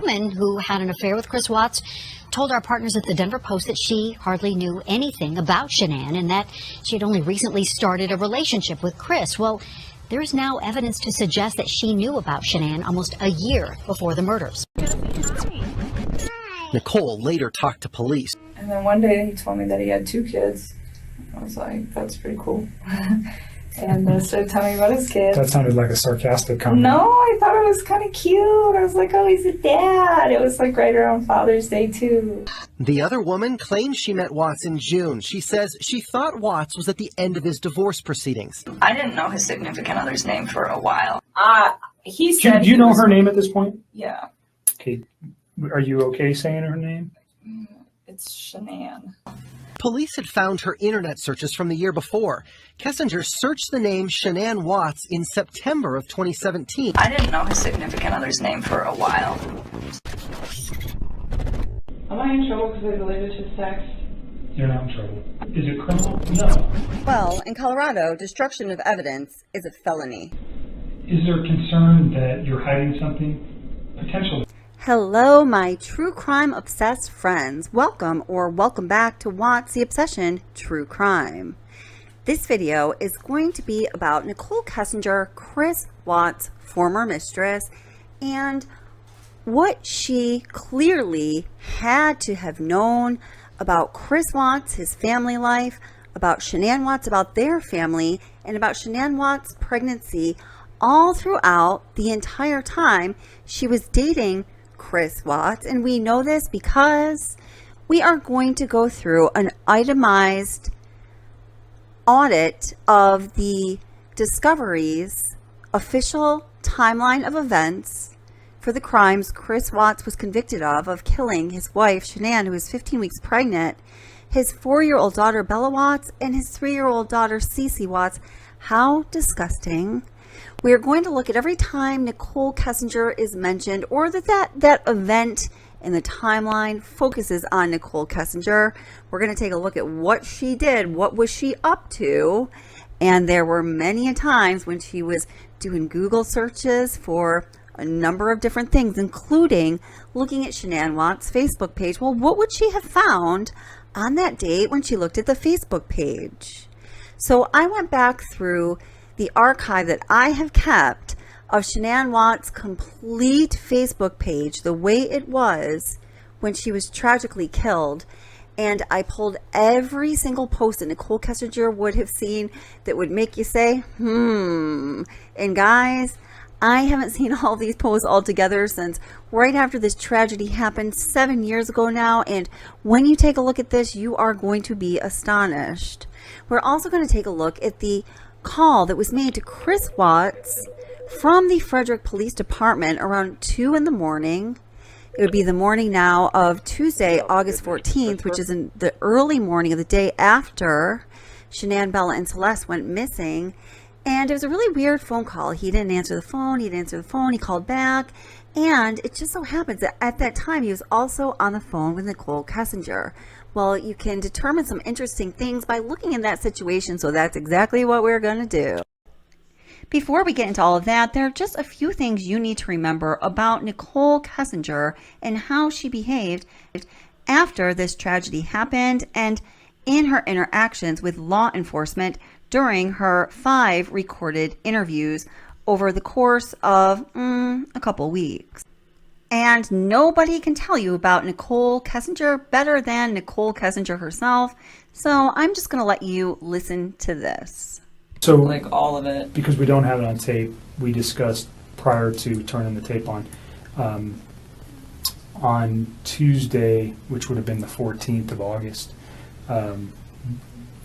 Woman who had an affair with Chris Watts told our partners at the Denver Post that she hardly knew anything about Shanann and that she had only recently started a relationship with Chris. Well, there is now evidence to suggest that she knew about Shanann almost a year before the murders. Nicole later talked to police. And then one day he told me that he had 2 kids. I was like, that's pretty cool. And started telling me about his kids. That sounded like a sarcastic comment. No, I thought it was kind of cute. I was like, oh, he's a dad. It was like right around Father's Day, too. The other woman claims she met Watts in June. She says she thought Watts was at the end of his divorce proceedings. I didn't know his significant other's name for a while. He Do said. you know her name at this point? Yeah. Okay. Are you okay saying her name? It's Shanann. Police had found her internet searches from the year before. Kessinger searched the name Shanann Watts in September of 2017. I didn't know his significant other's name for a while. Am I in trouble because I believe it's just sex? You're not in trouble. Is it criminal? No. Well, in Colorado, destruction of evidence is a felony. Is there concern that you're hiding something? Potentially. Hello, my true crime obsessed friends. Welcome or welcome back to Watts the Obsession True Crime. This video is going to be about Nicole Kessinger, Chris Watts' former mistress, and what she clearly had to have known about Chris Watts, his family life, about Shanann Watts, about their family, and about Shanann Watts' pregnancy all throughout the entire time she was dating Chris Watts. And we know this because we are going to go through an itemized audit of the discoveries, official timeline of events for the crimes Chris Watts was convicted of killing his wife Shanann, who was 15 weeks pregnant, his 4-year-old daughter Bella Watts, and his 3-year-old daughter Cece Watts. How disgusting. We are going to look at every time Nicole Kessinger is mentioned, or that event in the timeline focuses on Nicole Kessinger. We're going to take a look at what she did, what was she up to, and there were many a times when she was doing Google searches for a number of different things, including looking at Shanann Watts' Facebook page. Well, what would she have found on that date when she looked at the Facebook page? So I went back through the archive that I have kept of Shanann Watts' complete Facebook page, the way it was when she was tragically killed, and I pulled every single post that Nicole Kessinger would have seen that would make you say, and guys, I haven't seen all these posts all together since right after this tragedy happened 7 years ago now, and when you take a look at this, you are going to be astonished. We're also going to take a look at the call that was made to Chris Watts from the Frederick Police Department around 2 in the morning. It would be the morning now of Tuesday, August 14th, which is in the early morning of the day after Shanann, Bella, and Celeste went missing. And it was a really weird phone call. He didn't answer the phone. He called back. And it just so happens that at that time, he was also on the phone with Nicole Kessinger. Well, you can determine some interesting things by looking in that situation, so that's exactly what we're going to do. Before we get into all of that, there are just a few things you need to remember about Nicole Kessinger and how she behaved after this tragedy happened and in her interactions with law enforcement during her 5 recorded interviews over the course of a couple weeks. And nobody can tell you about Nicole Kessinger better than Nicole Kessinger herself. So I'm just going to let you listen to this. So, Like all of it. because we don't have it on tape, we discussed prior to turning the tape on Tuesday, which would have been the 14th of August,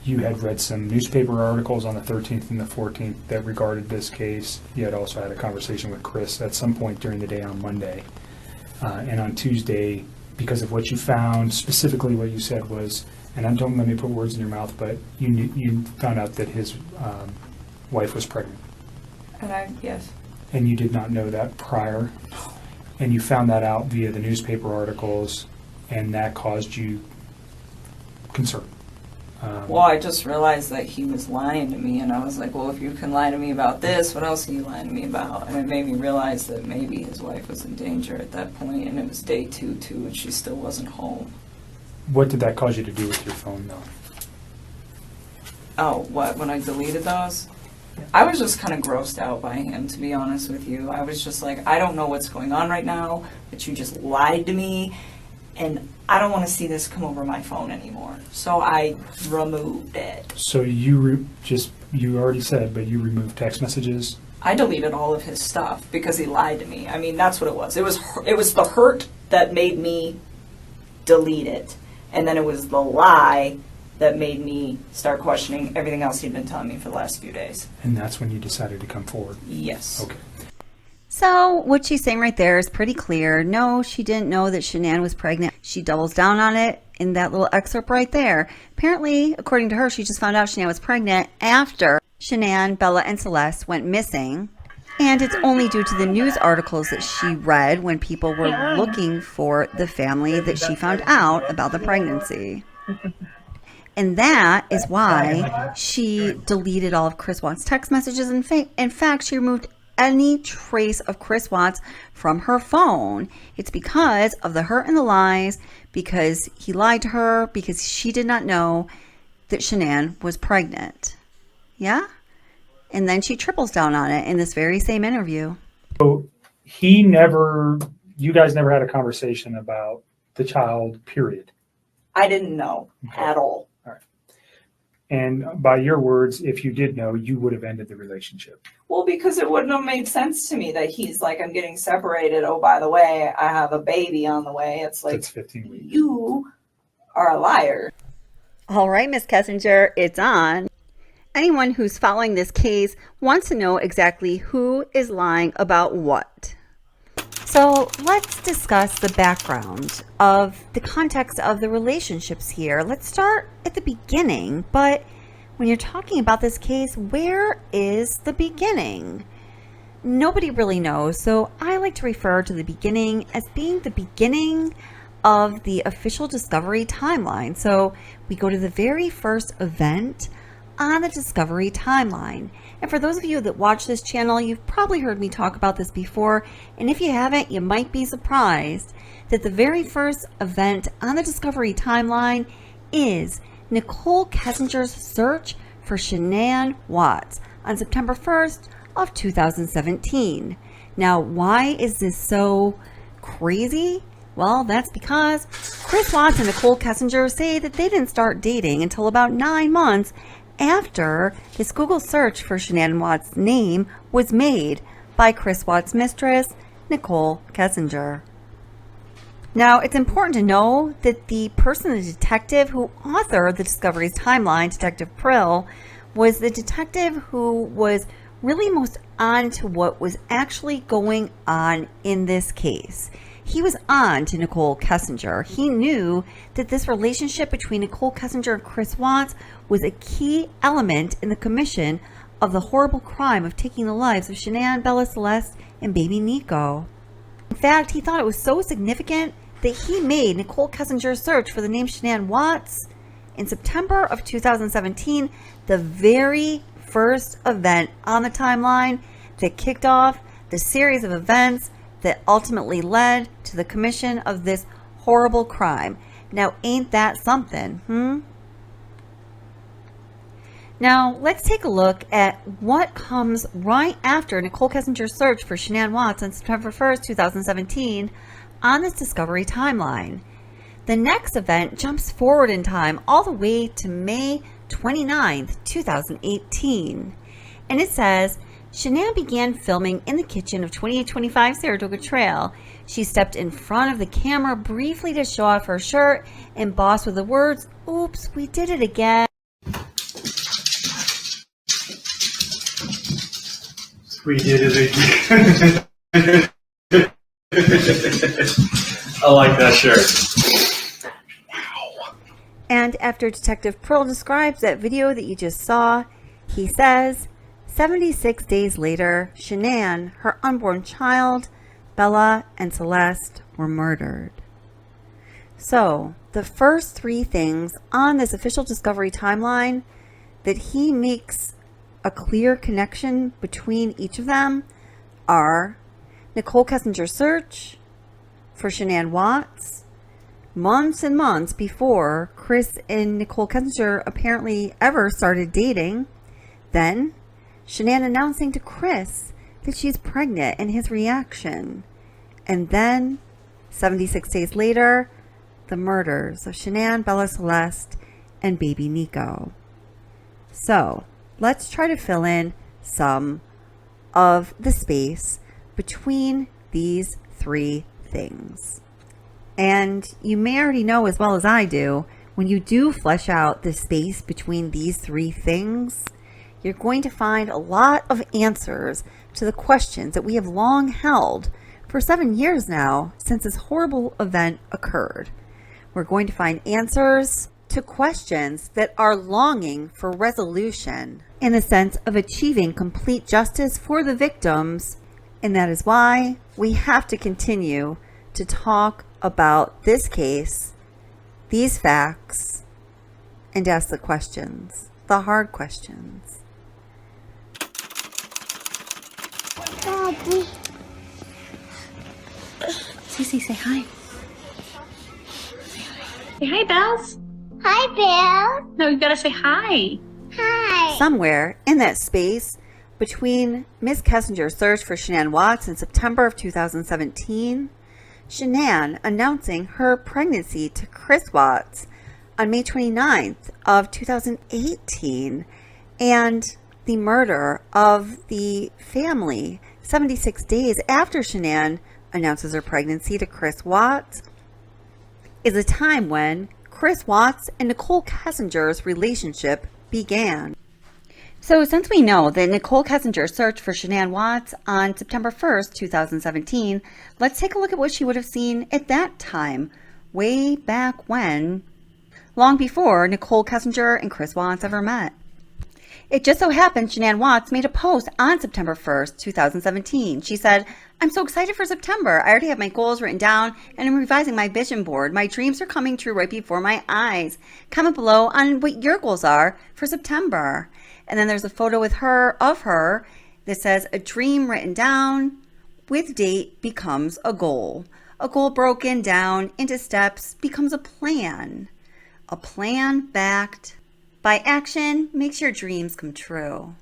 you had read some newspaper articles on the 13th and the 14th that regarded this case. You had also had a conversation with Chris at some point during the day on Monday. And on Tuesday, because of what you found, specifically what you said was, and don't let me put words in your mouth, but you found out that his wife was pregnant. Yes. And you did not know that prior. And you found that out via the newspaper articles, and that caused you concern. Well, I just realized that he was lying to me, and I was like, well, if you can lie to me about this, what else are you lying to me about? And it made me realize that maybe his wife was in danger at that point, and it was day 2, too, and she still wasn't home. What did that cause you to do with your phone, though? Oh, what, when I deleted those? I was just kind of grossed out by him, to be honest with you. I was just like, I don't know what's going on right now, but you just lied to me, and I don't want to see this come over my phone anymore. So I removed it. So you you already said, but you removed text messages? I deleted all of his stuff because he lied to me. I mean, that's what it was. It was the hurt that made me delete it. And then it was the lie that made me start questioning everything else he'd been telling me for the last few days. And that's when you decided to come forward? Yes. Okay. So what she's saying right there is pretty clear. No, she didn't know that Shanann was pregnant. She doubles down on it in that little excerpt right there. Apparently, according to her, she just found out Shanann was pregnant after Shanann, Bella, and Celeste went missing. And it's only due to the news articles that she read when people were looking for the family that she found out about the pregnancy. And that is why she deleted all of Chris Watts' text messages. In fact, she removed any trace of Chris Watts from her phone. It's because of the hurt and the lies, because he lied to her, because she did not know that Shanann was pregnant. Yeah? And then she triples down on it in this very same interview. So you guys never had a conversation about the child, period? I didn't know at all. All right. And by your words, if you did know, you would have ended the relationship. Well, because it wouldn't have made sense to me that he's like, I'm getting separated. Oh, by the way, I have a baby on the way. It's like, That's 15 weeks. You are a liar. All right, Miss Kessinger, it's on. Anyone who's following this case wants to know exactly who is lying about what. So let's discuss the background of the context of the relationships here. Let's start at the beginning, but when you're talking about this case, where is the beginning? Nobody really knows, so I like to refer to the beginning as being the beginning of the official discovery timeline. So we go to the very first event on the discovery timeline. And for those of you that watch this channel, you've probably heard me talk about this before, and if you haven't, you might be surprised that the very first event on the discovery timeline is Nicole Kessinger's search for Shanann Watts on September 1st of 2017. Now, why is this so crazy? Well, that's because Chris Watts and Nicole Kessinger say that they didn't start dating until about 9 months after this Google search for Shanann Watts' name was made by Chris Watts' mistress, Nicole Kessinger. Now, it's important to know that the detective who authored the discovery's timeline, Detective Prill, was the detective who was really most on to what was actually going on in this case. He was on to Nicole Kessinger. He knew that this relationship between Nicole Kessinger and Chris Watts was a key element in the commission of the horrible crime of taking the lives of Shanann, Bella, Celeste, and baby Nico. In fact, he thought it was so significant that he made Nicole Kessinger's search for the name Shanann Watts in September of 2017 the very first event on the timeline that kicked off the series of events that ultimately led to the commission of this horrible crime. Now, ain't that something, Now, let's take a look at what comes right after Nicole Kessinger's search for Shanann Watts on September 1st, 2017 on this discovery timeline. The next event jumps forward in time all the way to May 29th, 2018. And it says, Shanann began filming in the kitchen of 2825 Saratoga Trail. She stepped in front of the camera briefly to show off her shirt and bossed with the words, "Oops, we did it again." We did it again. I like that shirt. And after Detective Pearl describes that video that you just saw, he says, 76 days later, Shanann, her unborn child, Bella, and Celeste were murdered. So, the first three things on this official discovery timeline that he makes a clear connection between each of them are Nicole Kessinger's search for Shanann Watts months and months before Chris and Nicole Kessinger apparently ever started dating. Then, Shanann announcing to Chris that she's pregnant and his reaction. And then, 76 days later, the murders of Shanann, Bella Celeste, and baby Nico. So, let's try to fill in some of the space between these three things. And you may already know as well as I do, when you do flesh out the space between these three things, you're going to find a lot of answers to the questions that we have long held for 7 years now since this horrible event occurred. We're going to find answers to questions that are longing for resolution in the sense of achieving complete justice for the victims. And that is why we have to continue to talk about this case, these facts, and ask the questions, the hard questions. Daddy. Cece, say hi. Say hi, Bells. Hi, Bill. No, you gotta say hi. Hi. Somewhere in that space between Ms. Kessinger's search for Shanann Watts in September of 2017, Shanann announcing her pregnancy to Chris Watts on May 29th of 2018, and the murder of the family 76 days after Shanann announces her pregnancy to Chris Watts, is a time when Chris Watts and Nicole Kessinger's relationship began. So since we know that Nicole Kessinger searched for Shanann Watts on September 1st, 2017, let's take a look at what she would have seen at that time, way back when, long before Nicole Kessinger and Chris Watts ever met. It just so happened Shanann Watts made a post on September 1st, 2017. She said, "I'm so excited for September. I already have my goals written down and I'm revising my vision board. My dreams are coming true right before my eyes. Comment below on what your goals are for September." And then there's a photo with her, of her, that says, "A dream written down with date becomes a goal. A goal broken down into steps becomes a plan. A plan backed by action makes your dreams come true."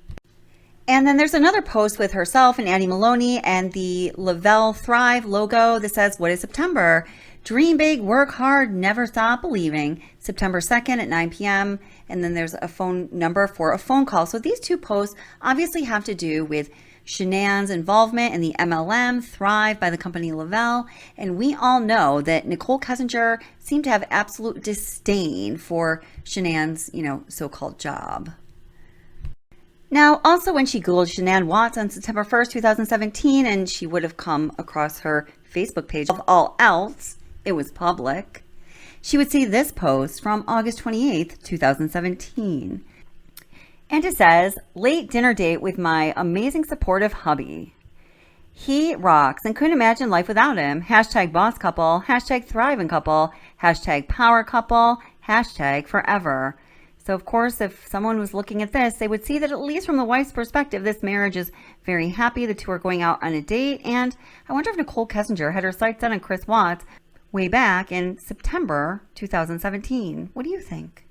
And then there's another post with herself and Addie Maloney and the Lavelle Thrive logo that says, "What is September? Dream big, work hard, never stop believing." September 2nd at 9 p.m. And then there's a phone number for a phone call. So these two posts obviously have to do with Shanann's involvement in the MLM Thrive by the company Lavelle. And we all know that Nicole Kessinger seemed to have absolute disdain for Shanann's, so-called job. Now, also when she Googled Shanann Watts on September 1st, 2017, and she would have come across her Facebook page of all else, it was public, she would see this post from August 28th, 2017. And it says, "Late dinner date with my amazing supportive hubby. He rocks and couldn't imagine life without him. Hashtag boss couple, hashtag thriving couple, hashtag power couple, hashtag forever." So of course, if someone was looking at this, they would see that at least from the wife's perspective, this marriage is very happy. The two are going out on a date. And I wonder if Nicole Kessinger had her sights set on Chris Watts way back in September 2017. What do you think?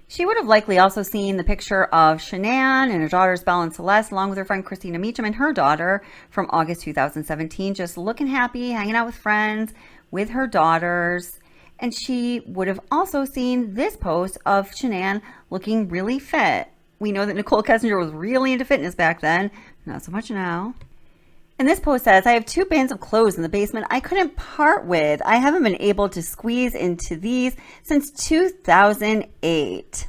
She would have likely also seen the picture of Shanann and her daughters Belle and Celeste, along with her friend Christina Meacham and her daughter from August 2017, just looking happy, hanging out with friends, with her daughters. And she would have also seen this post of Shanann looking really fit. We know that Nicole Kessinger was really into fitness back then, not so much now. And this post says, "I have 2 bins of clothes in the basement I couldn't part with. I haven't been able to squeeze into these since 2008.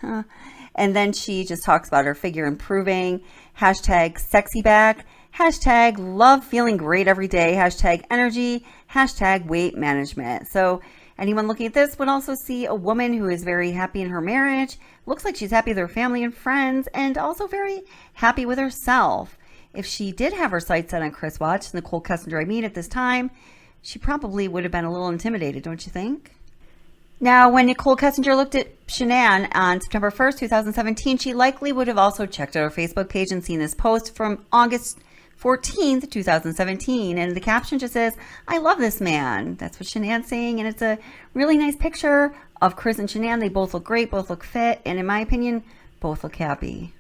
And then she just talks about her figure improving, hashtag sexy back, hashtag love feeling great every day, hashtag energy, hashtag weight management. So anyone looking at this would also see a woman who is very happy in her marriage, looks like she's happy with her family and friends, and also very happy with herself. If she did have her sights set on Chris Watts, Nicole Kessinger, at this time, she probably would have been a little intimidated, don't you think? Now, when Nicole Kessinger looked at Shanann on September 1st, 2017, she likely would have also checked out her Facebook page and seen this post from August 14th, 2017. And the caption just says, "I love this man." That's what Shanann's saying. And it's a really nice picture of Chris and Shanann. They both look great, both look fit, and in my opinion, both look happy.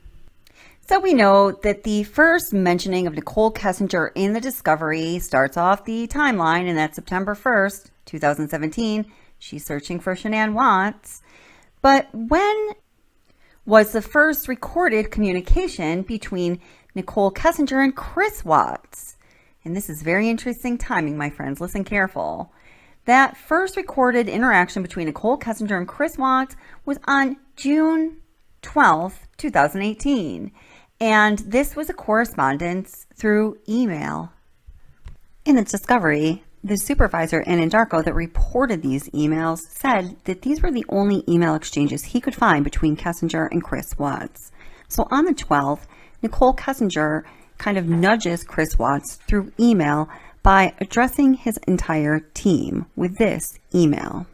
So we know that the first mentioning of Nicole Kessinger in the Discovery starts off the timeline, and that's September 1st, 2017. She's searching for Shanann Watts. But when was the first recorded communication between Nicole Kessinger and Chris Watts? And this is very interesting timing, my friends. Listen careful. That first recorded interaction between Nicole Kessinger and Chris Watts was on June 12th, 2018. And this was a correspondence through email. In the Discovery, the supervisor in Andarko that reported these emails said that these were the only email exchanges he could find between Kessinger and Chris Watts. So on the 12th, Nicole Kessinger kind of nudges Chris Watts through email by addressing his entire team with this email.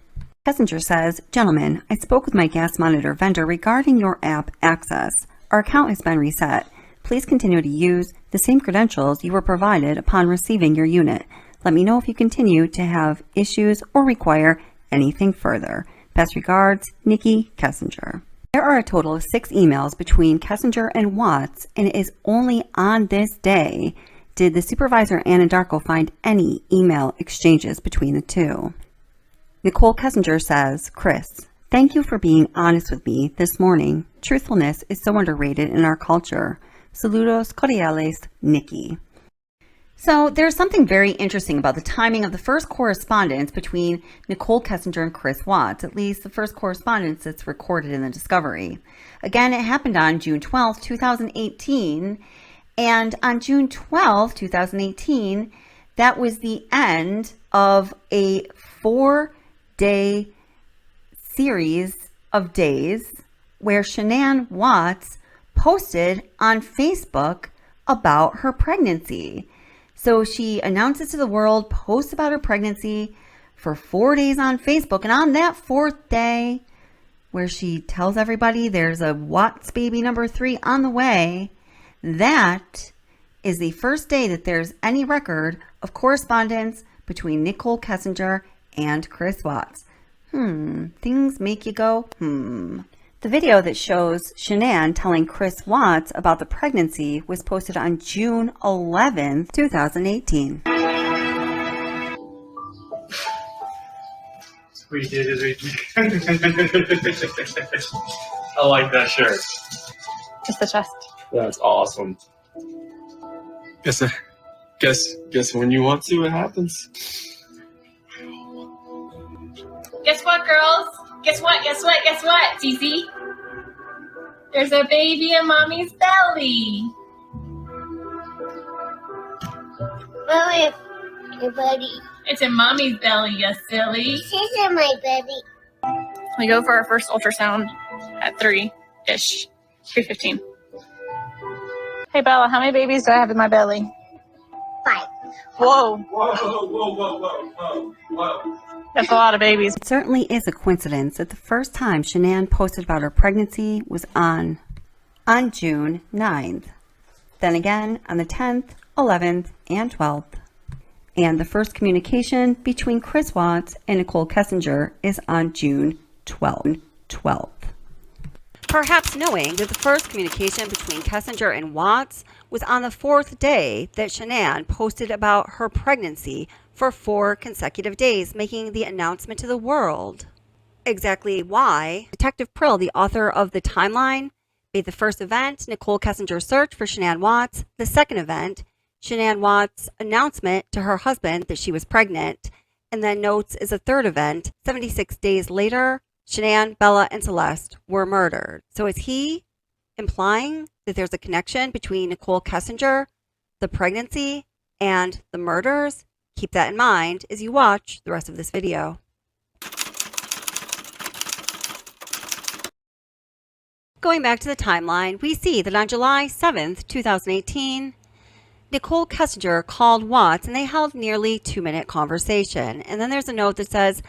Kessinger says, "Gentlemen, I spoke with my gas monitor vendor regarding your app access. Our account has been reset. Please continue to use the same credentials you were provided upon receiving your unit. Let me know if you continue to have issues or require anything further. Best regards, Nikki Kessinger." There are a total of 6 emails between Kessinger and Watts, and it is only on this day did the supervisor and Andarko find any email exchanges between the two. Nicole Kessinger says, "Chris, thank you for being honest with me this morning. Truthfulness is so underrated in our culture. Saludos cordiales, Nikki." So there's something very interesting about the timing of the first correspondence between Nicole Kessinger and Chris Watts, at least the first correspondence that's recorded in the Discovery. Again, it happened on June 12th, 2018. And on June 12th, 2018, that was the end of a 4-day series of days where Shanann Watts posted on Facebook about her pregnancy. So she announces to the world, posts about her pregnancy for 4 days on Facebook. And on that 4th day, where she tells everybody there's a Watts baby number 3 on the way, that is the first day that there's any record of correspondence between Nicole Kessinger and Chris Watts. Things make you go, The video that shows Shanann telling Chris Watts about the pregnancy was posted on June 11th, 2018. We did it. I like that shirt. Just the chest. That's awesome. Guess when you want to, it happens. Guess what, girls? Guess what? Cece? There's a baby in mommy's belly. Where is your buddy? It's in mommy's belly, you silly. She's in my belly. We go for our first ultrasound at 3-ish, 3:15. Hey, Bella, how many babies do I have in my belly? 5. Whoa. Whoa. That's a lot of babies. It certainly is a coincidence that the first time Shanann posted about her pregnancy was on June 9th. Then again on the 10th, 11th, and 12th. And the first communication between Chris Watts and Nicole Kessinger is on June 12th. Perhaps knowing that the first communication between Kessinger and Watts was on the 4th day that Shanann posted about her pregnancy for 4 consecutive days, making the announcement to the world. Exactly why Detective Prill, the author of The Timeline, made the first event, Nicole Kessinger's search for Shanann Watts, the second event, Shanann Watts' announcement to her husband that she was pregnant, and then notes as a third event, 76 days later, Shanann, Bella, and Celeste were murdered. So is he implying that there's a connection between Nicole Kessinger, the pregnancy, and the murders? Keep that in mind as you watch the rest of this video. Going back to the timeline, we see that on July 7th, 2018, Nicole Kessinger called Watts and they held nearly 2-minute conversation. And then there's a note that says,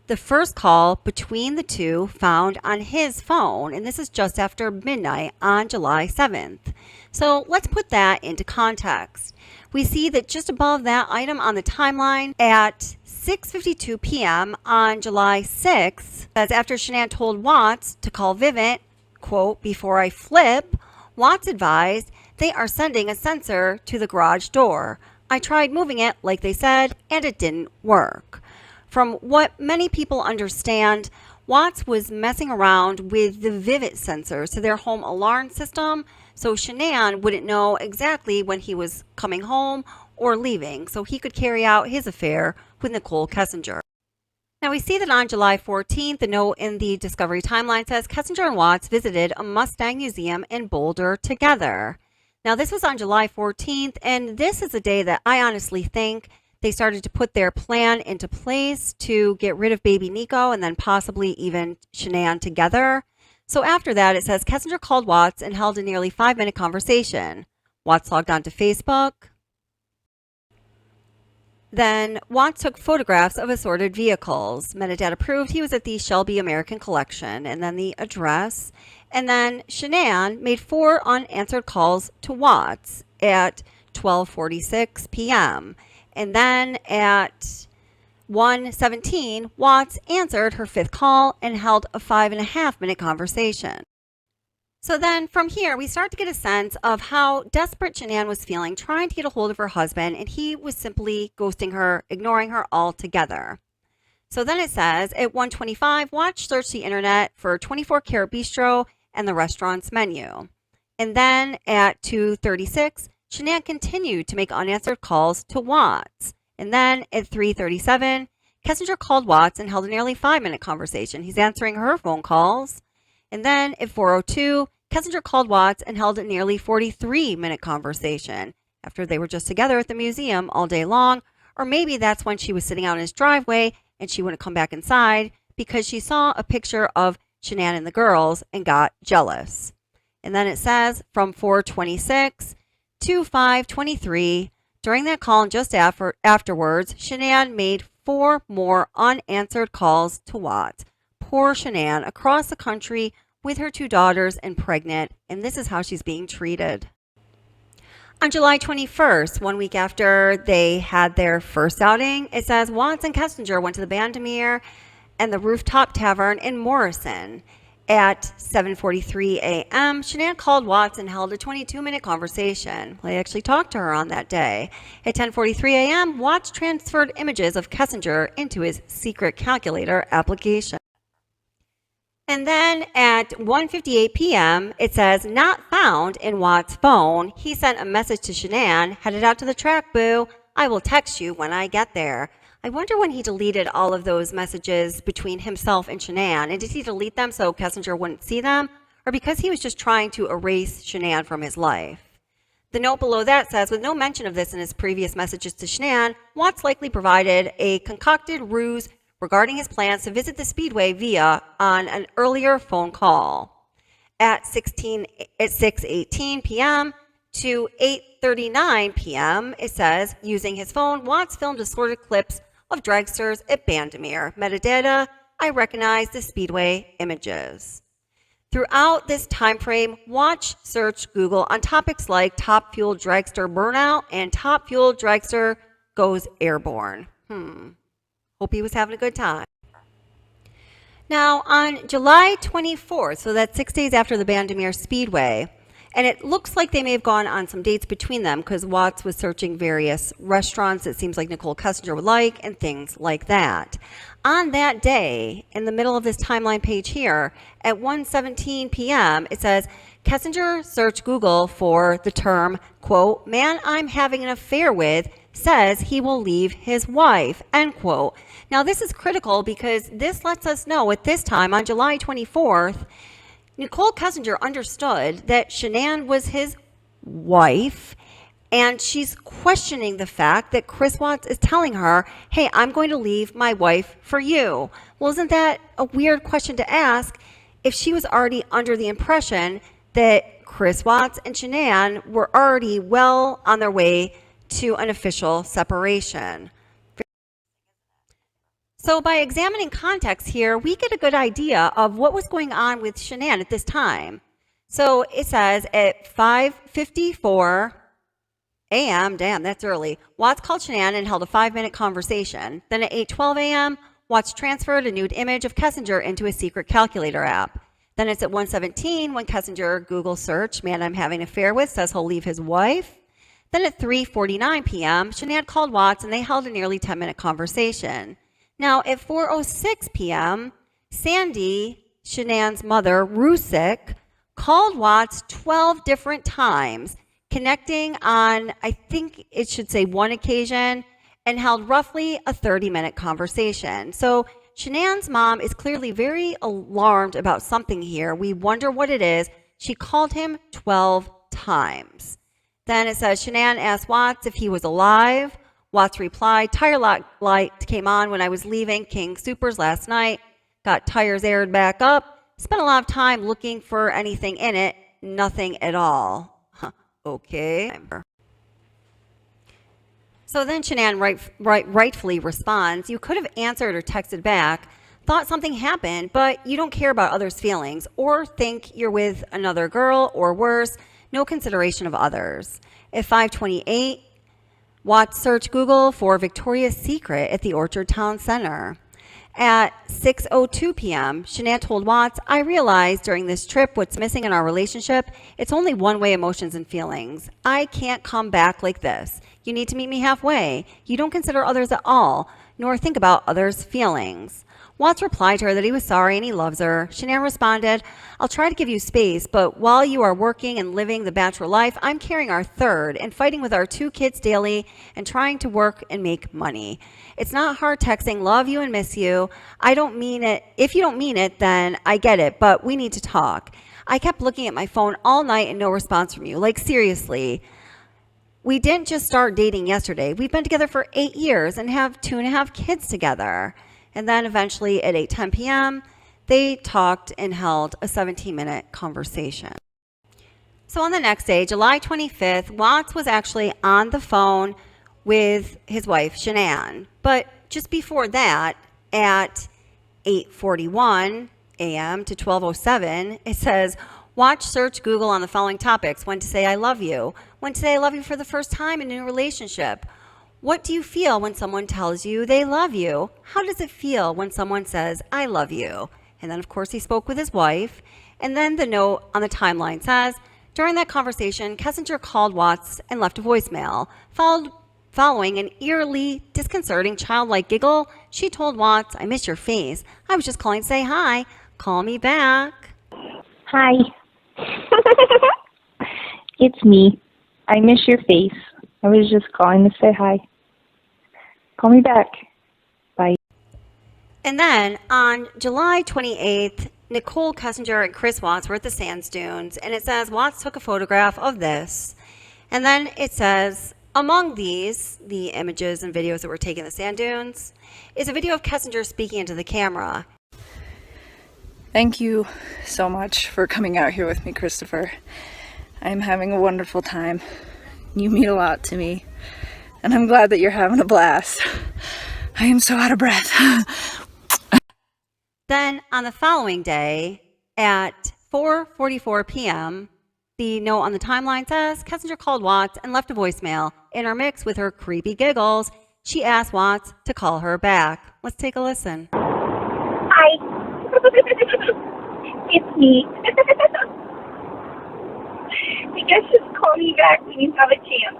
the first call between the two found on his phone, and this is just after midnight on July 7th. So let's put that into context. We see that just above that item on the timeline at 6:52 p.m. on July 6th, as after Shanann told Watts to call Vivint, quote, before I flip, Watts advised they are sending a sensor to the garage door. I tried moving it like they said, and it didn't work. From what many people understand, Watts was messing around with the Vivint sensors to their home alarm system, so Shanann wouldn't know exactly when he was coming home or leaving, so he could carry out his affair with Nicole Kessinger. Now we see that on July 14th, the note in the Discovery timeline says Kessinger and Watts visited a Mustang museum in Boulder together. Now this was on July 14th, and this is a day that I honestly think they started to put their plan into place to get rid of baby Nico and then possibly even Shanann together. So after that, it says Kessinger called Watts and held a nearly 5-minute conversation. Watts logged on to Facebook. Then Watts took photographs of assorted vehicles. Metadata proved he was at the Shelby American Collection, and then the address. And then Shanann made 4 unanswered calls to Watts at 12:46 p.m. And then at 1:17, Watts answered her 5th call and held a 5.5-minute conversation. So then from here, we start to get a sense of how desperate Shanann was feeling, trying to get a hold of her husband, and he was simply ghosting her, ignoring her altogether. So then it says, at 1:25, Watts searched the internet for 24 Karat Bistro and the restaurant's menu. And then at 2:36, Shanann continued to make unanswered calls to Watts. And then at 3:37, Kessinger called Watts and held a nearly 5-minute conversation. He's answering her phone calls. And then at 4:02, Kessinger called Watts and held a nearly 43-minute conversation after they were just together at the museum all day long. Or maybe that's when she was sitting out in his driveway and she wouldn't come back inside because she saw a picture of Shanann and the girls and got jealous. And then it says from 4:26 to 5:23, during that call and just afterwards, Shanann made 4 more unanswered calls to Watts. Poor Shanann, across the country with her 2 daughters and pregnant, and this is how she's being treated. On July 21st, 1 week after they had their first outing, it says Watts and Kessinger went to the Vandermeer and the Rooftop Tavern in Morrison. At 7:43 a.m., Shanann called Watts and held a 22-minute conversation. They actually talked to her on that day. At 10:43 a.m., Watts transferred images of Kessinger into his secret calculator application. And then at 1:58 p.m., it says, not found in Watts' phone. He sent a message to Shanann, headed out to the track, boo. I will text you when I get there. I wonder when he deleted all of those messages between himself and Shanann. And did he delete them so Kessinger wouldn't see them? Or because he was just trying to erase Shanann from his life? The note below that says, with no mention of this in his previous messages to Shanann, Watts likely provided a concocted ruse regarding his plans to visit the Speedway via on an earlier phone call. At 6:18 p.m. to 8:39 p.m., it says, using his phone, Watts filmed assorted clips of dragsters at Vandermeer. Metadata, I recognize the Speedway images. Throughout this time frame, Watts searched Google on topics like Top Fuel Dragster Burnout and Top Fuel Dragster Goes Airborne. Hope he was having a good time. Now, on July 24th, so that's 6 days after the Vandermeer Speedway, and it looks like they may have gone on some dates between them because Watts was searching various restaurants it seems like Nicole Kessinger would like and things like that. On that day, in the middle of this timeline page here, at 1:17 p.m., it says, Kessinger searched Google for the term, quote, man I'm having an affair with says he will leave his wife, end quote. Now this is critical because this lets us know at this time on July 24th, Nicole Kessinger understood that Shanann was his wife, and she's questioning the fact that Chris Watts is telling her, hey, I'm going to leave my wife for you. Well, isn't that a weird question to ask if she was already under the impression that Chris Watts and Shanann were already well on their way to an official separation? So by examining context here, we get a good idea of what was going on with Shanann at this time. So it says at 5:54 a.m., damn, that's early, Watts called Shanann and held a 5-minute conversation. Then at 8:12 a.m., Watts transferred a nude image of Kessinger into a secret calculator app. Then it's at 1:17 when Kessinger Google search, man I'm having an affair with, says he'll leave his wife. Then at 3:49 p.m., Shanann called Watts and they held a nearly 10-minute conversation. Now at 4:06 p.m., Sandy, Shanann's mother, Rusick, called Watts 12 different times, connecting on, I think it should say one occasion, and held roughly a 30-minute conversation. So Shanann's mom is clearly very alarmed about something here. We wonder what it is. She called him 12 times. Then it says Shanann asked Watts if he was alive. Watts replied, tire light came on when I was leaving King Soopers last night. Got tires aired back up. Spent a lot of time looking for anything in it. Nothing at all. Okay. So then Shanann rightfully responds, you could have answered or texted back, thought something happened, but you don't care about others' feelings or think you're with another girl or worse, no consideration of others. At 5:28, Watts searched Google for Victoria's Secret at the Orchard Town Center. At 6:02 p.m., Shanann told Watts, I realized during this trip what's missing in our relationship, it's only one-way emotions and feelings. I can't come back like this. You need to meet me halfway. You don't consider others at all, nor think about others' feelings. Watts replied to her that he was sorry and he loves her. Shanann responded, I'll try to give you space, but while you are working and living the bachelor life, I'm carrying our third and fighting with our 2 kids daily and trying to work and make money. It's not hard texting, love you and miss you. I don't mean it. If you don't mean it, then I get it, but we need to talk. I kept looking at my phone all night and no response from you. Like, seriously. We didn't just start dating yesterday. We've been together for 8 years and have 2.5 kids together. And then eventually at 8:10 p.m., they talked and held a 17-minute conversation. So on the next day, July 25th, Watts was actually on the phone with his wife, Shanann. But just before that, at 8:41 a.m. to 12:07, it says, watch search Google on the following topics. When to say I love you. When to say I love you for the first time in a new relationship. What do you feel when someone tells you they love you? How does it feel when someone says, I love you? And then, of course, he spoke with his wife. And then the note on the timeline says, during that conversation, Kessinger called Watts and left a voicemail. Following an eerily disconcerting childlike giggle, she told Watts, I miss your face. I was just calling to say hi. Call me back. Hi. It's me. I miss your face. I was just calling to say hi. Call me back. Bye. And then on July 28th, Nicole Kessinger and Chris Watts were at the Sands Dunes, and it says Watts took a photograph of this. And then it says, among these, the images and videos that were taken in the Sand Dunes, is a video of Kessinger speaking into the camera. Thank you so much for coming out here with me, Christopher. I'm having a wonderful time. You mean a lot to me, and I'm glad that you're having a blast. I am so out of breath. Then on the following day at 4:44 p.m., the note on the timeline says Kessinger called Watts and left a voicemail. Intermixed with her creepy giggles, she asked Watts to call her back. Let's take a listen. Hi. It's me. I guess just call me back when you have a chance.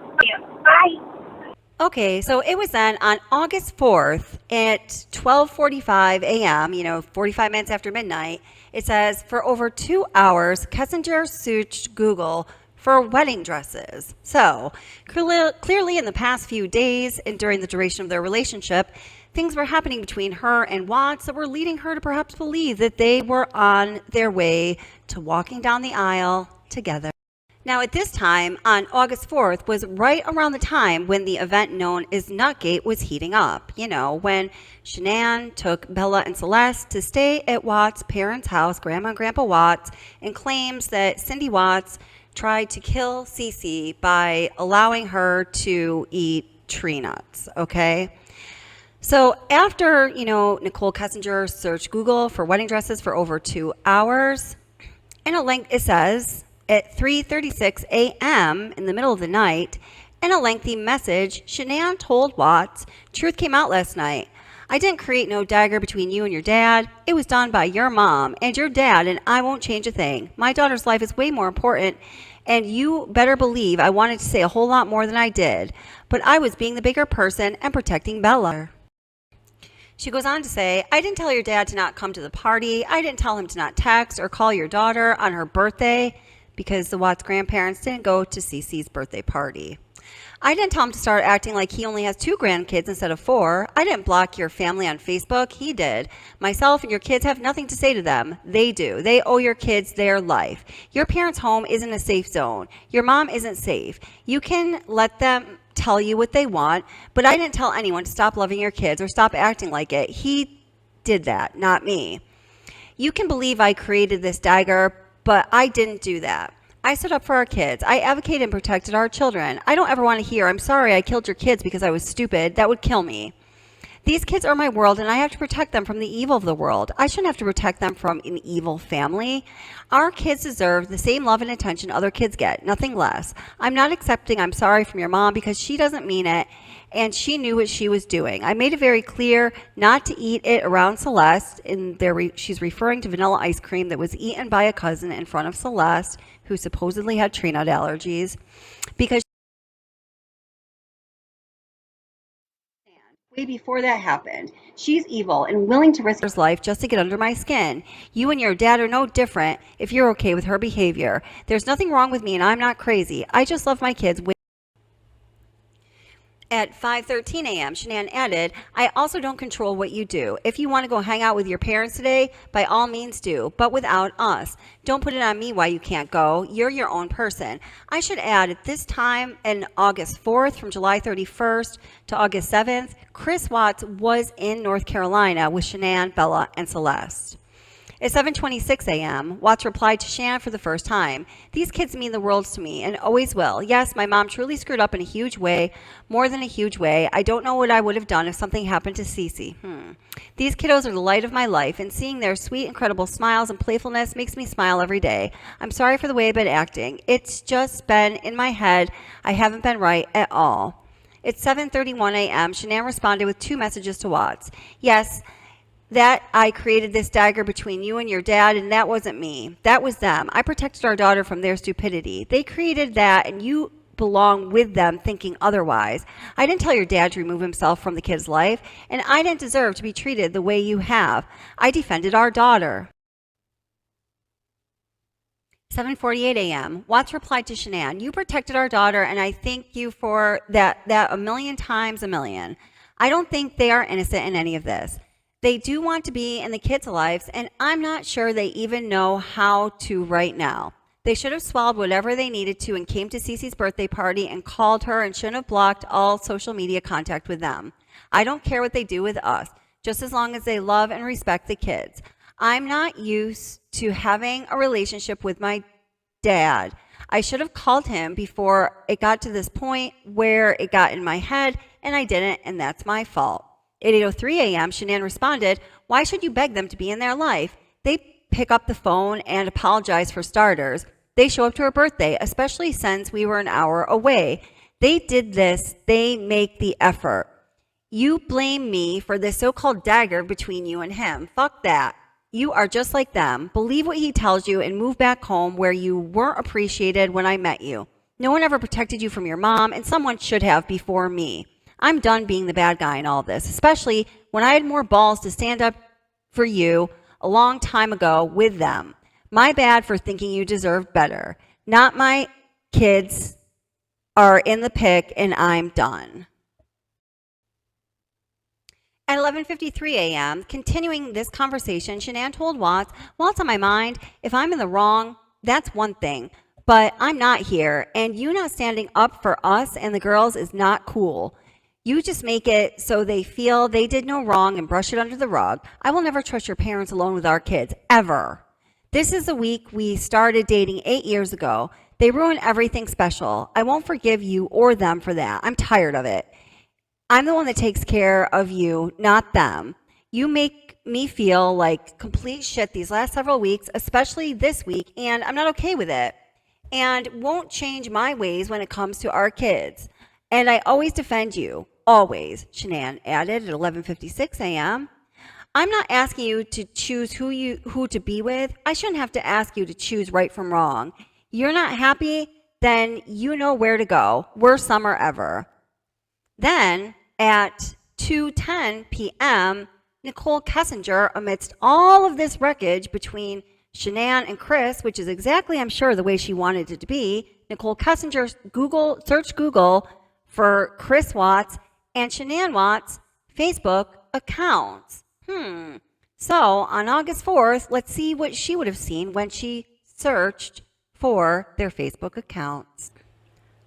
Bye. Okay, so it was then on August 4th at 12:45 a.m., 45 minutes after midnight, it says, for over 2 hours, Kessinger searched Google for wedding dresses. So clearly in the past few days and during the duration of their relationship, things were happening between her and Watts that were leading her to perhaps believe that they were on their way to walking down the aisle together. Now, at this time, on August 4th, was right around the time when the event known as Nutgate was heating up. When Shanann took Bella and Celeste to stay at Watts' parents' house, Grandma and Grandpa Watts, and claims that Cindy Watts tried to kill Cece by allowing her to eat tree nuts, okay? So after, Nicole Kessinger searched Google for wedding dresses for over 2 hours, in a link it says at 3:36 a.m. in the middle of the night, in a lengthy message, Shanann told Watts, "Truth came out last night. I didn't create no dagger between you and your dad. It was done by your mom and your dad, and I won't change a thing. My daughter's life is way more important, and you better believe I wanted to say a whole lot more than I did, but I was being the bigger person and protecting Bella." She goes on to say, "I didn't tell your dad to not come to the party. I didn't tell him to not text or call your daughter on her birthday," because the Watts grandparents didn't go to Cece's birthday party. "I didn't tell him to start acting like he only has 2 grandkids instead of 4. I didn't block your family on Facebook. He did. Myself and your kids have nothing to say to them. They do. They owe your kids their life. Your parents' home isn't a safe zone. Your mom isn't safe. You can let them tell you what they want, but I didn't tell anyone to stop loving your kids or stop acting like it. He did that, not me. You can believe I created this dagger, but I didn't do that. I stood up for our kids. I advocated and protected our children. I don't ever want to hear, 'I'm sorry I killed your kids because I was stupid.' That would kill me. These kids are my world, and I have to protect them from the evil of the world. I shouldn't have to protect them from an evil family. Our kids deserve the same love and attention other kids get, nothing less. I'm not accepting 'I'm sorry' from your mom because she doesn't mean it, and she knew what she was doing. I made it very clear not to eat it around Celeste." She's referring to vanilla ice cream that was eaten by a cousin in front of Celeste, who supposedly had tree nut allergies, because way before that happened. She's evil and willing to risk her life just to get under my skin. You and your dad are no different if you're okay with her behavior. There's nothing wrong with me, and I'm not crazy. I just love my kids. At 5:13 a.m., Shanann added, "I also don't control what you do. If you want to go hang out with your parents today, by all means do, but without us. Don't put it on me why you can't go. You're your own person." I should add, at this time, in August 4th, from July 31st to August 7th, Chris Watts was in North Carolina with Shanann, Bella, and Celeste. At 7:26 a.m., Watts replied to Shanann for the first time, "These kids mean the world to me and always will. Yes, my mom truly screwed up in a huge way, more than a huge way. I don't know what I would have done if something happened to Cece. These kiddos are the light of my life, and seeing their sweet, incredible smiles and playfulness makes me smile every day. I'm sorry for the way I've been acting. It's just been in my head. I haven't been right at all." At 7:31 a.m., Shanann responded with 2 messages to Watts. "Yes, that I created this dagger between you and your dad, and that wasn't me. That was them. I protected our daughter from their stupidity. They created that, and you belong with them thinking otherwise. I didn't tell your dad to remove himself from the kid's life, and I didn't deserve to be treated the way you have. I defended our daughter." 7:48 a.m., Watts replied to Shanann, "You protected our daughter, and I thank you for that a million times a million. I don't think they are innocent in any of this. They do want to be in the kids' lives, and I'm not sure they even know how to right now. They should have swallowed whatever they needed to and came to Cece's birthday party and called her, and shouldn't have blocked all social media contact with them. I don't care what they do with us, just as long as they love and respect the kids. I'm not used to having a relationship with my dad. I should have called him before it got to this point where it got in my head, and I didn't, and that's my fault." At 8:03 a.m., Shanann responded, "Why should you beg them to be in their life? They pick up the phone and apologize for starters. They show up to her birthday, especially since we were an hour away. They did this. They make the effort. You blame me for this so-called dagger between you and him. Fuck that. You are just like them. Believe what he tells you and move back home where you weren't appreciated when I met you. No one ever protected you from your mom, and someone should have before me. I'm done being the bad guy in all this, especially when I had more balls to stand up for you a long time ago with them. My bad for thinking you deserved better. Not my kids are in the pick, and I'm done." At 11:53 a.m., continuing this conversation, Shanann told Watts, "Well, it's on my mind. If I'm in the wrong, that's one thing. But I'm not here, and you not standing up for us and the girls is not cool. You just make it so they feel they did no wrong and brush it under the rug. I will never trust your parents alone with our kids, ever. This is the week we started dating 8 years ago. They ruined everything special. I won't forgive you or them for that. I'm tired of it. I'm the one that takes care of you, not them. You make me feel like complete shit these last several weeks, especially this week, and I'm not okay with it. And won't change my ways when it comes to our kids. And I always defend you, always, Shanann added at 11:56 a.m. I'm not asking you to choose who to be with. I shouldn't have to ask you to choose right from wrong. You're not happy, then you know where to go. Worst summer ever. Then at 2:10 p.m., Nicole Kessinger, amidst all of this wreckage between Shanann and Chris, which is exactly, I'm sure, the way she wanted it to be, Nicole Kessinger search Google for Chris Watts and Shanann Watts' Facebook accounts. So on August 4th, let's see what she would have seen when she searched for their Facebook accounts.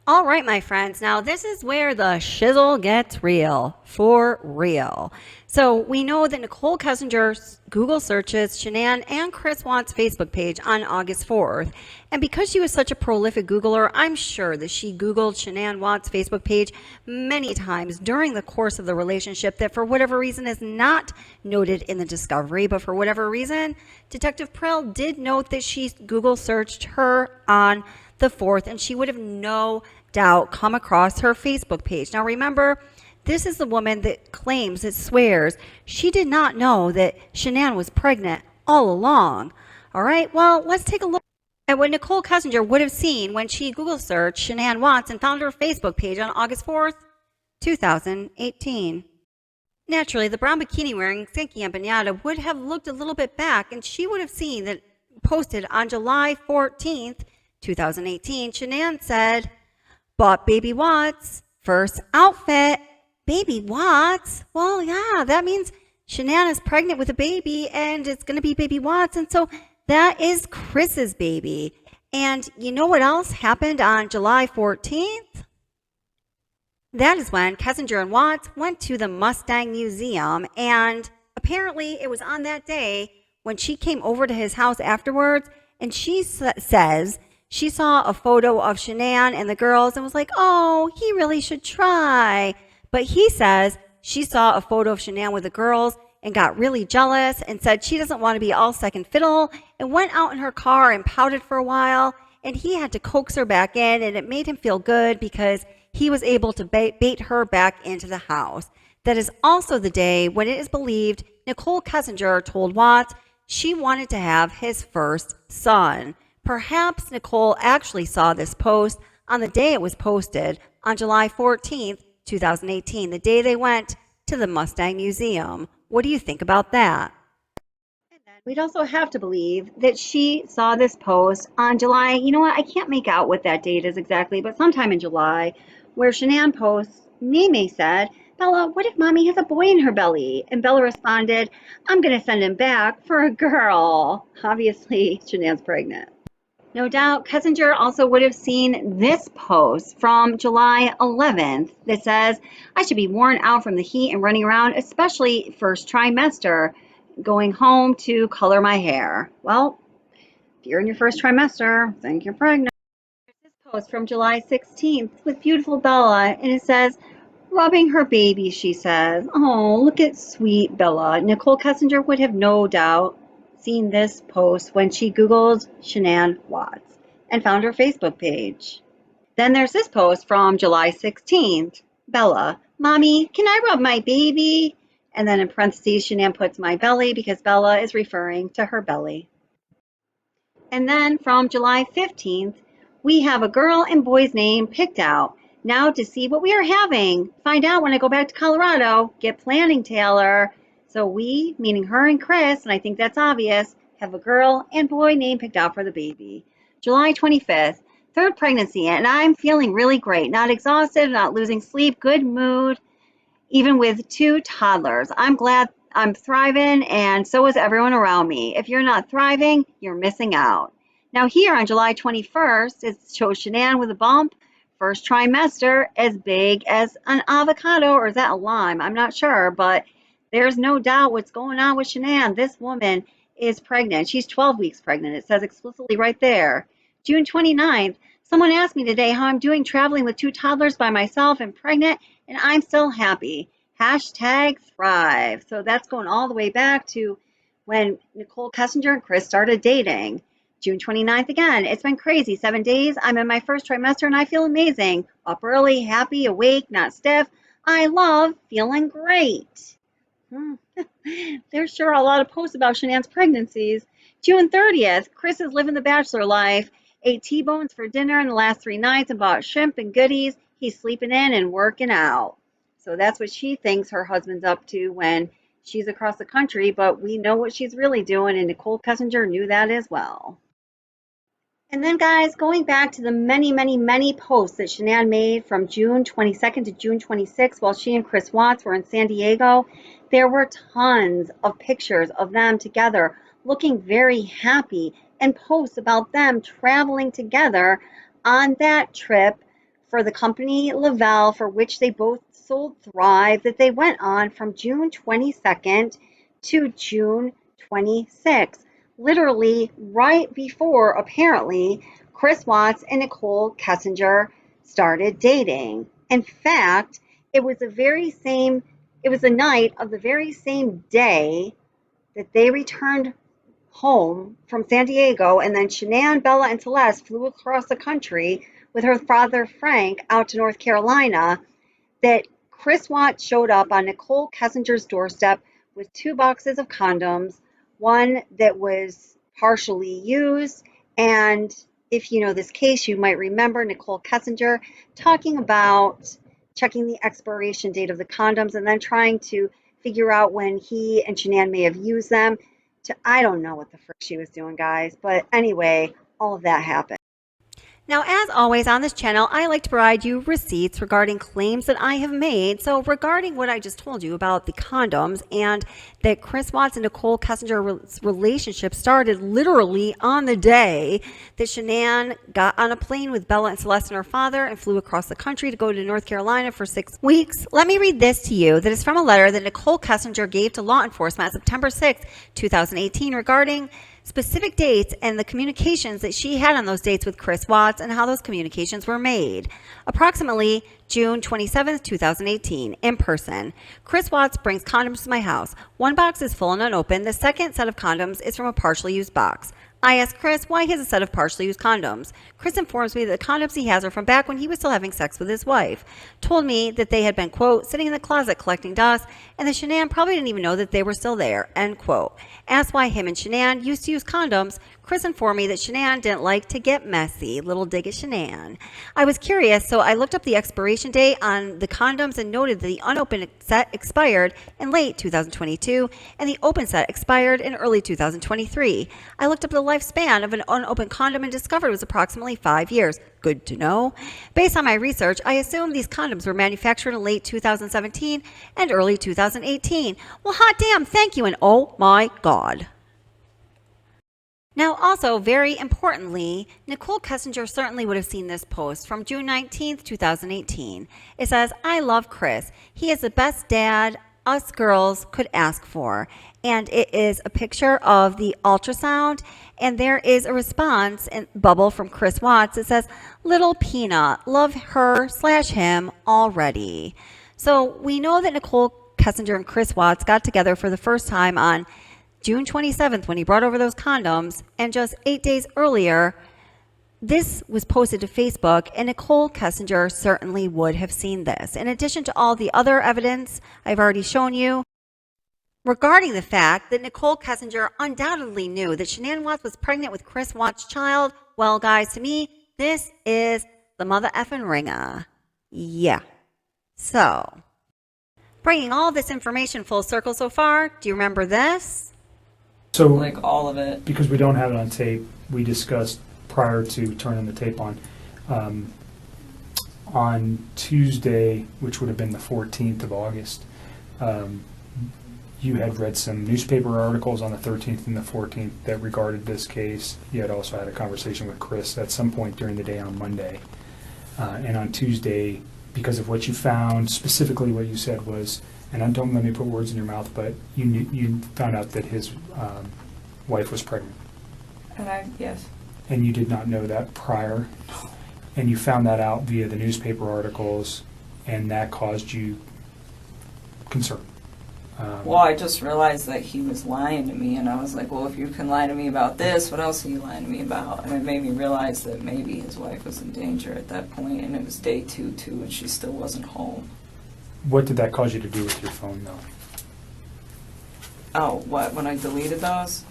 All right, my friends. Now, this is where the shizzle gets real, for real. So we know that Nicole Kessinger Google searches Shanann and Chris Watts' Facebook page on August 4th. And because she was such a prolific Googler, I'm sure that she Googled Shanann Watts' Facebook page many times during the course of the relationship that for whatever reason is not noted in the discovery. But for whatever reason, Detective Prell did note that she Google searched her on the 4th, and she would have no doubt come across her Facebook page. Now remember, this is the woman that claims, that swears she did not know that Shanann was pregnant all along. All right, well, let's take a look at what Nicole Kessinger would have seen when she Google searched Shanann Watts and found her Facebook page on August 4th, 2018. Naturally, the brown bikini wearing Sankey Empanada would have looked a little bit back, and she would have seen that posted on July 14th, 2018, Shanann said, "Bought Baby Watts first outfit." Baby Watts? Well, yeah, that means Shanann is pregnant with a baby and it's going to be Baby Watts. And so that is Chris's baby. And you know what else happened on July 14th? That is when Kessinger and Watts went to the Mustang Museum. And apparently it was on that day when she came over to his house afterwards, and she says she saw a photo of Shanann and the girls and was like, oh, he really should try. But he says she saw a photo of Shanann with the girls and got really jealous and said she doesn't want to be all second fiddle, and went out in her car and pouted for a while. And he had to coax her back in, and it made him feel good because he was able to bait her back into the house. That is also the day when it is believed Nicole Kessinger told Watts she wanted to have his first son. Perhaps Nicole actually saw this post on the day it was posted on July 14th, 2018, the day they went to the Mustang Museum. What do you think about that? And then we'd also have to believe that she saw this post on July, you know what, I can't make out what that date is exactly, but sometime in July, where Shanann posts, Mimi said, "Bella, what if mommy has a boy in her belly?" And Bella responded, "I'm going to send him back for a girl." Obviously, Shanann's pregnant. No doubt, Kessinger also would have seen this post from July 11th that says, "I should be worn out from the heat and running around, especially first trimester, going home to color my hair." Well, if you're in your first trimester, think you're pregnant. There's this post from July 16th with beautiful Bella, and it says, "Rubbing her baby," she says. Oh, look at sweet Bella. Nicole Kessinger would have no doubt seen this post when she Googled Shanann Watts and found her Facebook page. Then there's this post from July 16th. Bella, "Mommy, can I rub my baby?" And then in parentheses, Shanann puts "my belly" because Bella is referring to her belly. And then from July 15th, we have a girl and boy's name picked out. Now to see what we are having, find out when I go back to Colorado, get planning, Taylor. So we, meaning her and Chris, and I think that's obvious, have a girl and boy name picked out for the baby. July 25th, third pregnancy, and I'm feeling really great. Not exhausted, not losing sleep, good mood, even with 2 toddlers. I'm glad I'm thriving, and so is everyone around me. If you're not thriving, you're missing out. Now here on July 21st, it shows Shanann with a bump, first trimester, as big as an avocado, or is that a lime? I'm not sure, but there's no doubt what's going on with Shanann. This woman is pregnant. She's 12 weeks pregnant. It says explicitly right there. June 29th, someone asked me today how I'm doing traveling with 2 toddlers by myself and pregnant. and I'm still happy. Hashtag thrive. So that's going all the way back to when Nicole Kessinger and Chris started dating. June 29th again. It's been crazy. 7 days. I'm in my first trimester and I feel amazing. Up early, happy, awake, not stiff. I love feeling great. There's sure a lot of posts about Shanann's pregnancies. June 30th. Chris is living the bachelor life. Ate T-bones for dinner in the last 3 nights and bought shrimp and goodies. He's sleeping in and working out. So that's what she thinks her husband's up to when she's across the country, but we know what she's really doing, and Nicole Kessinger knew that as well. And then, guys, going back to the many, many, many posts that Shanann made from June 22nd to June 26th while she and Chris Watts were in San Diego, there were tons of pictures of them together looking very happy and posts about them traveling together on that trip for the company Lavelle, for which they both sold Thrive, that they went on from June 22nd to June 26th. Literally right before, apparently, Chris Watts and Nicole Kessinger started dating. In fact, it was the night of the very same day that they returned home from San Diego, and then Shanann, Bella, and Celeste flew across the country with her father Frank out to North Carolina, that Chris Watts showed up on Nicole Kessinger's doorstep with 2 boxes of condoms, one that was partially used, and if you know this case, you might remember Nicole Kessinger talking about checking the expiration date of the condoms and then trying to figure out when he and Shanann may have used them. I don't know what the frick she was doing, guys, but anyway, all of that happened. Now, as always on this channel, I like to provide you receipts regarding claims that I have made. So regarding what I just told you about the condoms and that Chris Watts and Nicole Kessinger's relationship started literally on the day that Shanann got on a plane with Bella and Celeste and her father and flew across the country to go to North Carolina for 6 weeks. Let me read this to you that is from a letter that Nicole Kessinger gave to law enforcement on September 6, 2018 regarding specific dates and the communications that she had on those dates with Chris Watts and how those communications were made. Approximately June 27th, 2018, in person. Chris Watts brings condoms to my house. 1 box is full and unopened. The second set of condoms is from a partially used box. I ask Chris why he has a set of partially used condoms. Chris informs me that the condoms he has are from back when he was still having sex with his wife. Told me that they had been, quote, sitting in the closet collecting dust, and that Shanann probably didn't even know that they were still there, end quote. Asked why him and Shanann used to use condoms. Chris informed me that Shanann didn't like to get messy. Little dig at Shanann. I was curious, so I looked up the expiration date on the condoms and noted that the unopened set expired in late 2022 and the open set expired in early 2023. I looked up the lifespan of an unopened condom and discovered it was approximately 5 years. Good to know. Based on my research, I assumed these condoms were manufactured in late 2017 and early 2018. Well, hot damn, thank you, and oh my God. Now, also, very importantly, Nicole Kessinger certainly would have seen this post from June 19th, 2018. It says, I love Chris. He is the best dad us girls could ask for. And it is a picture of the ultrasound, and there is a response in bubble from Chris Watts. It says, Little Peanut, love her/him already. So we know that Nicole Kessinger and Chris Watts got together for the first time on June 27th when he brought over those condoms, and just 8 days earlier, this was posted to Facebook, and Nicole Kessinger certainly would have seen this. In addition to all the other evidence I've already shown you, regarding the fact that Nicole Kessinger undoubtedly knew that Shanann Watts was pregnant with Chris Watts' child, well, guys, to me, this is the mother effing ringer. Yeah. So, bringing all this information full circle so far, do you remember this? So, like all of it. Because we don't have it on tape, we discussed prior to turning the tape on Tuesday, which would have been the 14th of August, you had read some newspaper articles on the 13th and the 14th that regarded this case. You had also had a conversation with Chris at some point during the day on Monday. And on Tuesday, because of what you found, specifically what you said was, and don't let me put words in your mouth, but you found out that his wife was pregnant. Yes. And you did not know that prior. And you found that out via the newspaper articles and that caused you concern. Well, I just realized that he was lying to me, and I was like, well, if you can lie to me about this, what else are you lying to me about? And it made me realize that maybe his wife was in danger at that point, and it was day 2 too, and she still wasn't home. What did that cause you to do with your phone, though? Oh, what, when I deleted those?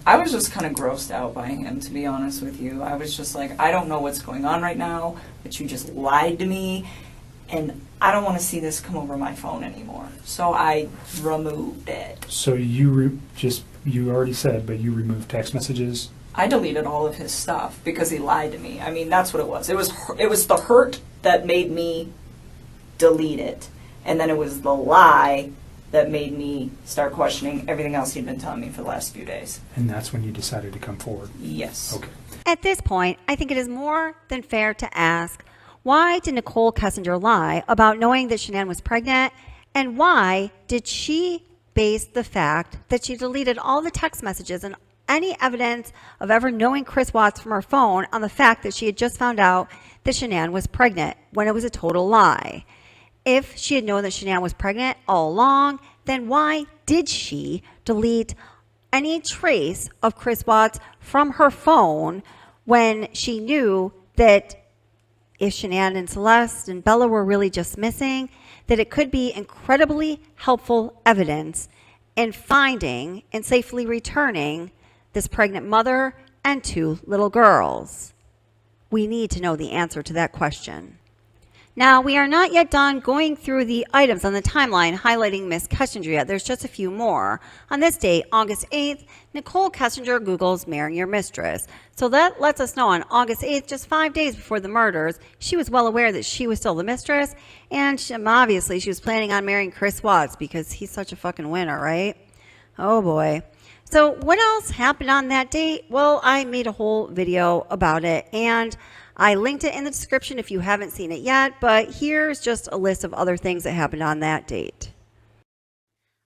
I was just kind of grossed out by him, to be honest with you. I was just like, I don't know what's going on right now, but you just lied to me, and I don't want to see this come over my phone anymore. So I removed it. So you you already said, but you removed text messages? I deleted all of his stuff because he lied to me. I mean, that's what it was. It was the hurt that made me delete it, and then it was the lie that made me start questioning everything else he'd been telling me for the last few days. And that's when you decided to come forward? Yes. Okay. At this point, I think it is more than fair to ask, why did Nicole Kessinger lie about knowing that Shanann was pregnant? And why did she base the fact that she deleted all the text messages and any evidence of ever knowing Chris Watts from her phone on the fact that she had just found out that Shanann was pregnant when it was a total lie? If she had known that Shanann was pregnant all along, then why did she delete any trace of Chris Watts from her phone when she knew that if Shanann and Celeste and Bella were really just missing, that it could be incredibly helpful evidence in finding and safely returning this pregnant mother and 2 little girls? We need to know the answer to that question. Now, we are not yet done going through the items on the timeline highlighting Miss Kessinger yet. There's just a few more. On this date, August 8th, Nicole Kessinger Googles marrying your mistress. So that lets us know on August 8th, just 5 days before the murders, she was well aware that she was still the mistress, and obviously she was planning on marrying Chris Watts because he's such a fucking winner, right? Oh boy. So what else happened on that date? Well, I made a whole video about it, and I linked it in the description if you haven't seen it yet, but here's just a list of other things that happened on that date.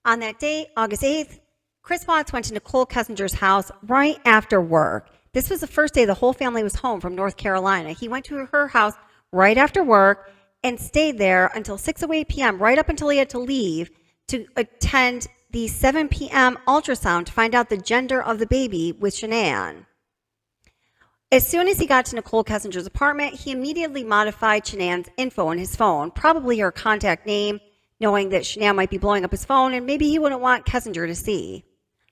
On that date, August 8th, Chris Watts went to Nicole Kessinger's house right after work. This was the first day the whole family was home from North Carolina. He went to her house right after work and stayed there until 6:08 p.m., right up until he had to leave to attend the 7 p.m. ultrasound to find out the gender of the baby with Shanann. As soon as he got to Nicole Kessinger's apartment, he immediately modified Shanann's info on his phone, probably her contact name, knowing that Shanann might be blowing up his phone and maybe he wouldn't want Kessinger to see.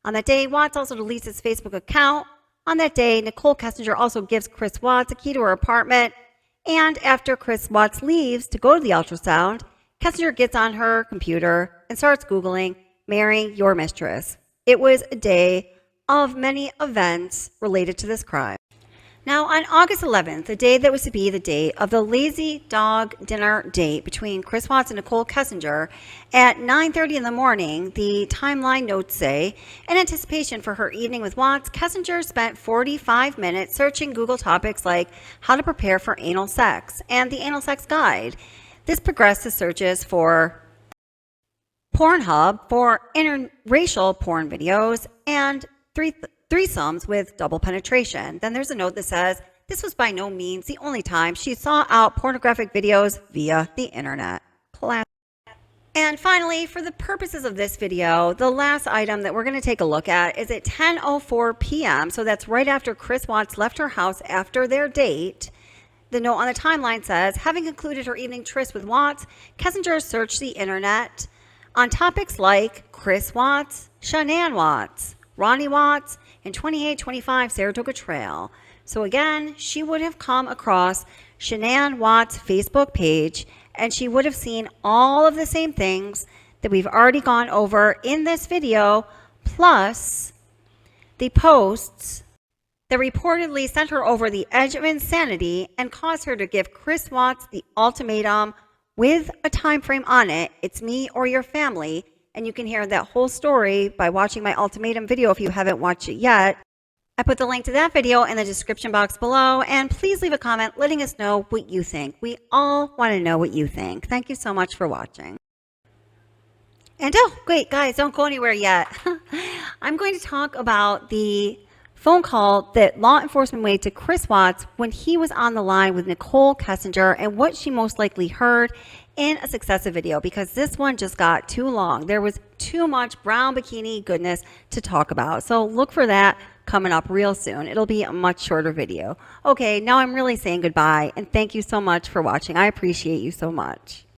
On that day, Watts also deletes his Facebook account. On that day, Nicole Kessinger also gives Chris Watts a key to her apartment. And after Chris Watts leaves to go to the ultrasound, Kessinger gets on her computer and starts Googling marrying your mistress. It was a day of many events related to this crime. Now, on August 11th, the day that was to be the date of the lazy dog dinner date between Chris Watts and Nicole Kessinger, at 9:30 in the morning, the timeline notes say, in anticipation for her evening with Watts, Kessinger spent 45 minutes searching Google topics like how to prepare for anal sex and the anal sex guide. This progressed to searches for Pornhub for interracial porn videos and threesomes with double penetration. Then there's a note that says, this was by no means the only time she saw out pornographic videos via the internet. Classic. And finally, for the purposes of this video, the last item that we're going to take a look at is at 10:04 p.m. So that's right after Chris Watts left her house after their date. The note on the timeline says, having concluded her evening tryst with Watts, Kessinger searched the internet on topics like Chris Watts, Shanann Watts, Ronnie Watts, and 2825 Saratoga Trail. So again, she would have come across Shanann Watts' Facebook page, and she would have seen all of the same things that we've already gone over in this video, plus the posts that reportedly sent her over the edge of insanity and caused her to give Chris Watts the ultimatum with a time frame on it. It's me or your family. And you can hear that whole story by watching my ultimatum video if you haven't watched it yet. I put the link to that video in the description box below, and please leave a comment letting us know what you think. We all want to know what you think. Thank you so much for watching. And oh, wait, guys, don't go anywhere yet. I'm going to talk about the phone call that law enforcement made to Chris Watts when he was on the line with Nicole Kessinger and what she most likely heard in a successive video, because this one just got too long. There was too much brown bikini goodness to talk about. So look for that coming up real soon. It'll be a much shorter video. Okay, now I'm really saying goodbye, and thank you so much for watching. I appreciate you so much.